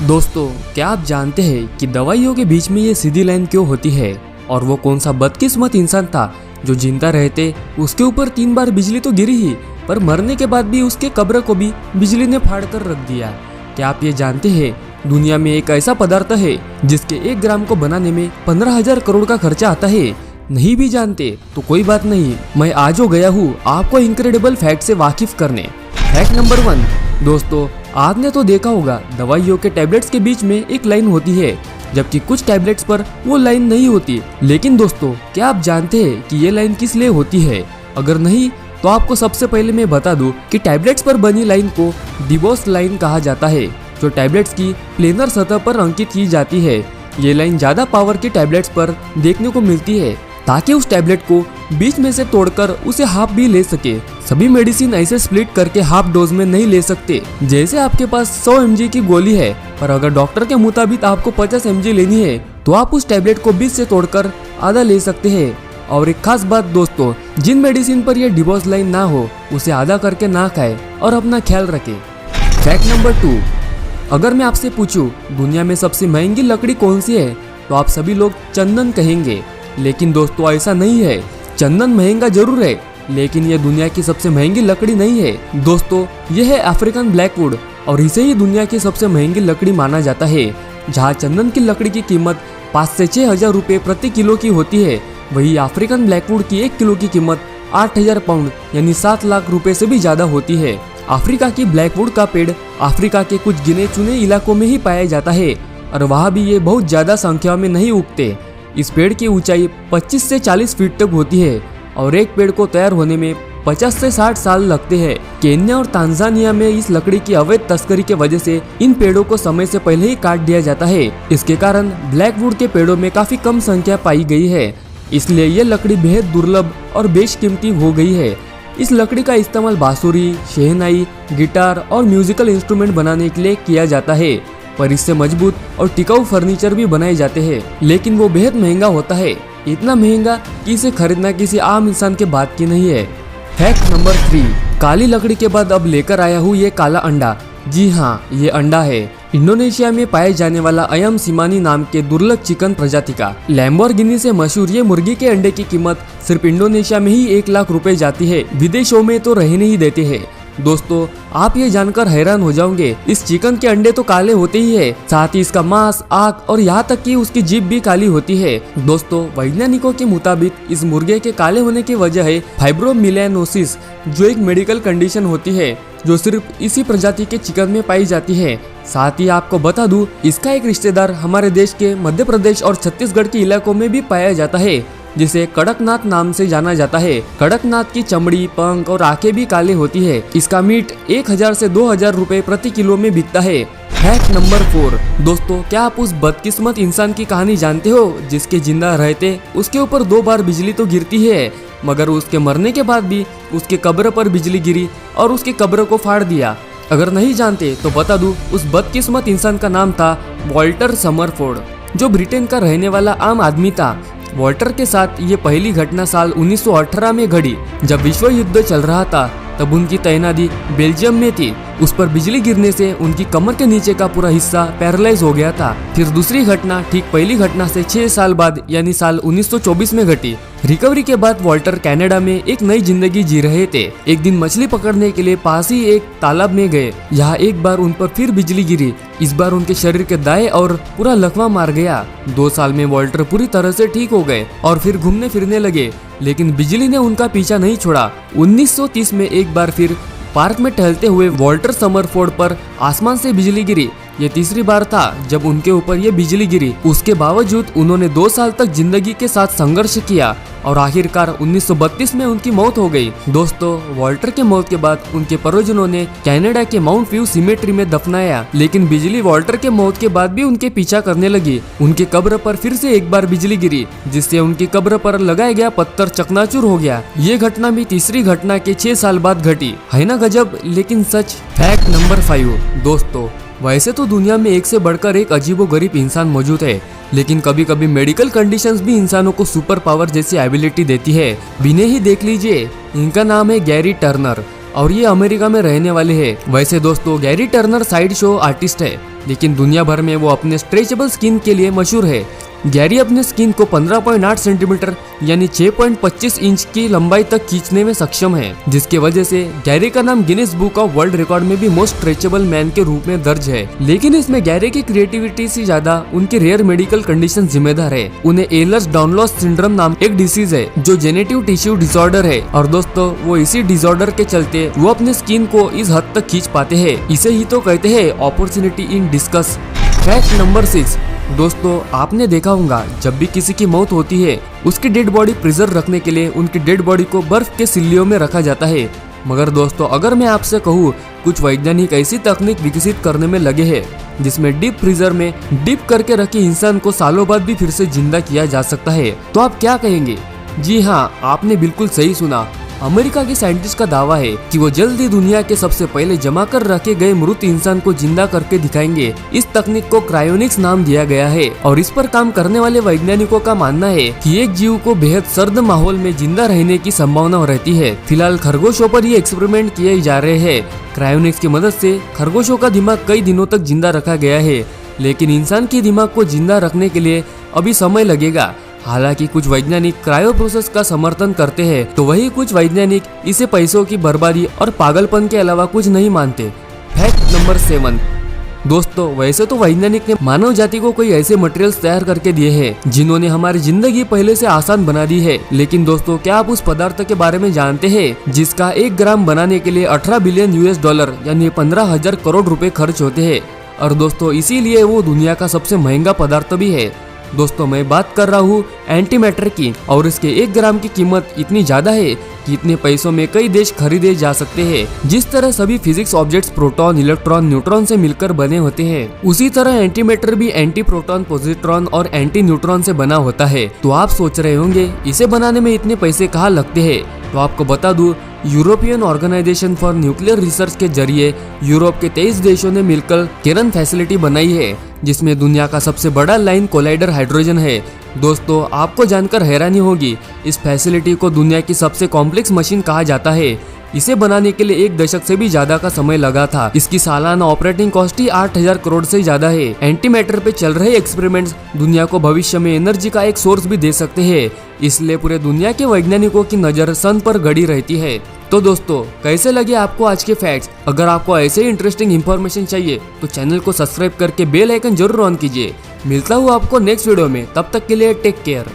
दोस्तों, क्या आप जानते हैं कि दवाइयों के बीच में ये सीधी लाइन क्यों होती है? और वो कौन सा बदकिस्मत इंसान था जो जिंदा रहते उसके ऊपर 3 बार बिजली तो गिरी ही, पर मरने के बाद भी उसके कब्र को भी बिजली ने फाड़ कर रख दिया। क्या आप ये जानते हैं दुनिया में एक ऐसा पदार्थ है जिसके 1 ग्राम को बनाने में 15,000 करोड़ का खर्चा आता है? नहीं भी जानते तो कोई बात नहीं, मैं आज हो गया हूँ आपको इनक्रेडिबल फैक्ट से वाकिफ करने। Fact number 1। दोस्तों, आपने तो देखा होगा दवाइयों के टैबलेट्स के बीच में एक लाइन होती है, जबकि कुछ टैबलेट्स पर वो लाइन नहीं होती। लेकिन दोस्तों, क्या आप जानते हैं कि ये लाइन किस लिए होती है? अगर नहीं तो आपको सबसे पहले मैं बता दूं कि टैबलेट्स पर बनी लाइन को डिबोस लाइन कहा जाता है, जो टैबलेट्स की प्लेनर सतह पर अंकित की जाती है। ये लाइन ज्यादा पावर के टैबलेट्स पर देखने को मिलती है ताकि उस टैबलेट को बीच में से तोड़कर उसे हाफ भी ले सके। सभी मेडिसिन ऐसे स्प्लिट करके हाफ डोज में नहीं ले सकते। जैसे आपके पास 100 mg की गोली है, पर अगर डॉक्टर के मुताबिक आपको 50 mg लेनी है तो आप उस टैबलेट को बीच से तोड़कर आधा ले सकते हैं। और एक खास बात दोस्तों, जिन मेडिसिन पर यह डिबोस लाइन ना हो उसे आधा करके ना खाए और अपना ख्याल रखें। Fact number 2। अगर मैं आपसे पूछूं दुनिया में सबसे महंगी लकड़ी कौन सी है, तो आप सभी लोग चंदन कहेंगे। लेकिन दोस्तों, ऐसा नहीं है। चंदन महंगा जरूर है, लेकिन यह दुनिया की सबसे महंगी लकड़ी नहीं है। दोस्तों, यह है अफ्रीकन ब्लैकवुड, और इसे ही दुनिया की सबसे महंगी लकड़ी माना जाता है। जहां चंदन की लकड़ी की कीमत 5 से 6 हजार रुपए प्रति किलो की होती है, वही अफ्रीकन ब्लैकवुड की 1 किलो की कीमत 8,000 पाउंड यानी 7 लाख रुपए से भी ज्यादा होती है। अफ्रीका की ब्लैकवुड का पेड़ अफ्रीका के कुछ गिने चुने इलाकों में ही पाया जाता है, और वहाँ भी ये बहुत ज्यादा संख्या में नहीं उगते। इस पेड़ की ऊंचाई 25 से 40 फीट तक होती है, और एक पेड़ को तैयार होने में 50 से 60 साल लगते हैं। केन्या और तांजानिया में इस लकड़ी की अवैध तस्करी के वजह से इन पेड़ों को समय से पहले ही काट दिया जाता है। इसके कारण ब्लैकवुड के पेड़ों में काफी कम संख्या पाई गई है, इसलिए ये लकड़ी बेहद दुर्लभ और बेशकीमती हो गई है। इस लकड़ी का इस्तेमाल बांसुरी, शहनाई, गिटार और म्यूजिकल इंस्ट्रूमेंट बनाने के लिए किया जाता है, पर इससे मजबूत और टिकाऊ फर्नीचर भी बनाए जाते हैं। लेकिन वो बेहद महंगा होता है, इतना महंगा कि इसे खरीदना किसी आम इंसान के बात की नहीं है। Fact number 3। काली लकड़ी के बाद अब लेकर आया हूँ ये काला अंडा। जी हाँ, ये अंडा है इंडोनेशिया में पाए जाने वाला अयम सिमानी नाम के दुर्लभ चिकन प्रजाति का। लैम्बोर्गिनी से मशहूर ये मुर्गी के अंडे की कीमत सिर्फ इंडोनेशिया में ही 1 लाख रुपए जाती है, विदेशों में तो रहने ही देते हैं। दोस्तों, आप ये जानकर हैरान हो जाओगे, इस चिकन के अंडे तो काले होते ही है, साथ ही इसका मांस, आंख और यहाँ तक कि उसकी जीभ भी काली होती है। दोस्तों, वैज्ञानिकों के मुताबिक इस मुर्गे के काले होने की वजह है फाइब्रोमिलेनोसिस, जो एक मेडिकल कंडीशन होती है जो सिर्फ इसी प्रजाति के चिकन में पाई जाती है। साथ ही आपको बता दूं, इसका एक रिश्तेदार हमारे देश के मध्य प्रदेश और छत्तीसगढ़ के इलाकों में भी पाया जाता है, जिसे कड़कनाथ नाम से जाना जाता है। कड़कनाथ की चमड़ी, पंख और आंखें भी काले होती है। इसका मीट 1000 से 2000 रुपए प्रति किलो में बिकता है। Fact number 4। दोस्तों, क्या आप उस बदकिस्मत इंसान की कहानी जानते हो जिसके जिंदा रहते उसके ऊपर 2 बार बिजली तो गिरती है, मगर उसके मरने के बाद भी उसके कब्र पर बिजली गिरी और उसके कब्र को फाड़ दिया? अगर नहीं जानते तो बता दूं, उस बदकिस्मत इंसान का नाम था वॉल्टर समरफोर्ड, जो ब्रिटेन का रहने वाला आम आदमी था। वॉल्टर के साथ ये पहली घटना साल 1918 में घड़ी, जब विश्व युद्ध चल रहा था। तब उनकी तैनाती बेल्जियम में थी। उस पर बिजली गिरने से उनकी कमर के नीचे का पूरा हिस्सा पैरालाइज हो गया था। फिर दूसरी घटना ठीक पहली घटना से 6 साल बाद यानी साल 1924 में घटी। रिकवरी के बाद वॉल्टर कनाडा में एक नई जिंदगी जी रहे थे। एक दिन मछली पकड़ने के लिए पास ही एक तालाब में गए। यहाँ एक बार उन पर फिर बिजली गिरी। इस बार उनके शरीर के दाएं और पूरा लकवा मार गया। 2 साल में वॉल्टर पूरी तरह से ठीक हो गए और फिर घूमने फिरने लगे, लेकिन बिजली ने उनका पीछा नहीं छोड़ा। 1930 में एक बार फिर पार्क में टहलते हुए वॉल्टर समरफोर्ड पर आसमान से बिजली गिरी। ये तीसरी बार था जब उनके ऊपर ये बिजली गिरी। उसके बावजूद उन्होंने 2 साल तक जिंदगी के साथ संघर्ष किया और आखिरकार 1932 में उनकी मौत हो गई। दोस्तों, वॉल्टर के मौत के बाद उनके परिजनों ने कनाडा के माउंट व्यू सिमेट्री में दफनाया, लेकिन बिजली वॉल्टर के मौत के बाद भी उनके पीछा करने लगी। उनके कब्र पर फिर से एक बार बिजली गिरी, जिससे उनकी कब्र पर लगाया गया पत्थर चकनाचूर हो गया। ये घटना भी तीसरी घटना के 6 साल बाद घटी। है ना गजब, लेकिन सच। Fact number 5। दोस्तों, वैसे तो दुनिया में एक से बढ़कर एक अजीबोगरीब इंसान मौजूद है, लेकिन कभी कभी मेडिकल कंडीशंस भी इंसानों को सुपर पावर जैसी एबिलिटी देती है। बिने ही देख लीजिए, इनका नाम है गैरी टर्नर। और ये अमेरिका में रहने वाले हैं। वैसे दोस्तों Gary Turner side show artist है, लेकिन दुनिया भर में वो अपने स्ट्रेचेबल स्किन के लिए मशहूर है। गैरी अपने स्किन को 15.8 सेंटीमीटर यानी 6.25 इंच की लंबाई तक खींचने में सक्षम है, जिसकी वजह से गैरी का नाम Guinness book of world record में भी मोस्ट स्ट्रेचेबल मैन के रूप में दर्ज है। लेकिन इसमें गैरी की क्रिएटिविटी से ज्यादा उनकी रेयर मेडिकल कंडीशन जिम्मेदार है। उन्हें एलर्स डाउनलॉस सिंड्रोम नाम एक डिसीज है जो जेनेटिव टिश्यू डिसऑर्डर है, और दोस्तों वो इसी डिसऑर्डर के चलते वो अपने स्किन को इस हद तक खींच पाते हैं। इसे ही तो कहते हैं opportunity in discuss. Fact number 6। दोस्तों आपने देखा होगा जब भी किसी की मौत होती है उसकी डेड बॉडी प्रिजर्व रखने के लिए उनकी डेड बॉडी को बर्फ के सिल्लियों में रखा जाता है। मगर दोस्तों अगर मैं आपसे कहूँ कुछ वैज्ञानिक ऐसी तकनीक विकसित करने में लगे हैं जिसमें डीप फ्रीजर में डीप करके रखे इंसान को सालों बाद भी फिर से जिंदा किया जा सकता है, तो आप क्या कहेंगे? जी हाँ, आपने बिल्कुल सही सुना। अमेरिका के साइंटिस्ट का दावा है कि वो जल्द ही दुनिया के सबसे पहले जमा कर रखे गए मृत इंसान को जिंदा करके दिखाएंगे। इस तकनीक को क्रायोनिक्स नाम दिया गया है, और इस पर काम करने वाले वैज्ञानिकों का मानना है कि एक जीव को बेहद सर्द माहौल में जिंदा रहने की संभावना रहती है। फिलहाल खरगोशों पर ये एक्सपेरिमेंट किए जा रहे हैं। क्रायोनिक्स की मदद से खरगोशों का दिमाग कई दिनों तक जिंदा रखा गया है, लेकिन इंसान के दिमाग को जिंदा रखने के लिए अभी समय लगेगा। हालांकि कुछ वैज्ञानिक क्रायो प्रोसेस का समर्थन करते हैं, तो वही कुछ वैज्ञानिक इसे पैसों की बर्बादी और पागलपन के अलावा कुछ नहीं मानते। Fact number 7। दोस्तों वैसे तो वैज्ञानिक ने मानव जाति को कोई ऐसे मटेरियल्स तैयार करके दिए हैं जिन्होंने हमारी जिंदगी पहले से आसान बना दी है, लेकिन दोस्तों क्या आप उस पदार्थ के बारे में जानते हैं जिसका 1 ग्राम बनाने के लिए 18 बिलियन US$ यानी 15,000 करोड़ रुपए खर्च होते हैं? और दोस्तों इसीलिए वो दुनिया का सबसे महंगा पदार्थ भी है। दोस्तों मैं बात कर रहा हूँ एंटी मैटर की, और इसके 1 ग्राम की कीमत इतनी ज्यादा है कि इतने पैसों में कई देश खरीदे जा सकते हैं। जिस तरह सभी physics objects proton, electron, neutron से मिलकर बने होते हैं, उसी तरह एंटी मैटर भी एंटी प्रोटॉन, पॉजिट्रॉन और एंटी न्यूट्रॉन से बना होता है। तो आप सोच रहे होंगे इसे बनाने में इतने पैसे कहाँ लगते हैं? तो आपको बता दूं, European Organization for nuclear research के जरिए यूरोप के 23 देशों ने मिलकर केरन फैसिलिटी बनाई है, जिसमें दुनिया का सबसे बड़ा लाइन कोलाइडर हाइड्रोजन है। दोस्तों आपको जानकर हैरानी होगी, इस फैसिलिटी को दुनिया की सबसे कॉम्प्लेक्स मशीन कहा जाता है। इसे बनाने के लिए 1 दशक से भी ज्यादा का समय लगा था। इसकी सालाना ऑपरेटिंग कॉस्ट ही 8,000 करोड़ से ज्यादा है। एंटी मैटर पे चल रहे एक्सपेरिमेंट्स दुनिया को भविष्य में एनर्जी का एक सोर्स भी दे सकते हैं, इसलिए पूरे दुनिया के वैज्ञानिकों की नजर सन पर गड़ी रहती है। तो दोस्तों कैसे लगे आपको आज के फैक्ट्स? अगर आपको ऐसे ही इंटरेस्टिंग इन्फॉर्मेशन चाहिए तो चैनल को सब्सक्राइब करके बेल आइकन जरूर ऑन कीजिए। मिलता हूँ आपको नेक्स्ट वीडियो में, तब तक के लिए टेक केयर।